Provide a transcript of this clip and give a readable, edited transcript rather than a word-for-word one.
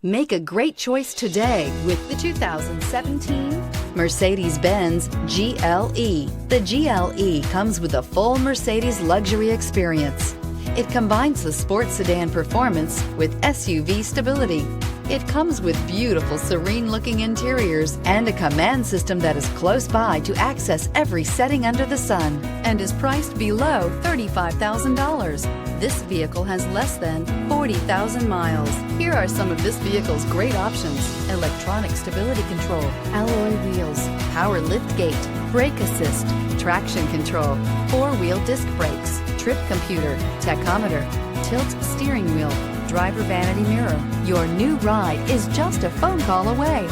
Make a great choice today with the 2017 Mercedes-Benz GLE. The GLE comes with a full Mercedes luxury experience. It combines the sports sedan performance with SUV stability. It comes with beautiful, serene-looking interiors and a command system that is close by to access every setting under the sun and is priced below $35,000. This vehicle has less than 40,000 miles. Here are some of this vehicle's great options: electronic stability control, alloy wheels, power liftgate, brake assist, traction control, four-wheel disc brakes, trip computer, tachometer, tilt steering wheel, driver vanity mirror. Your new ride is just a phone call away.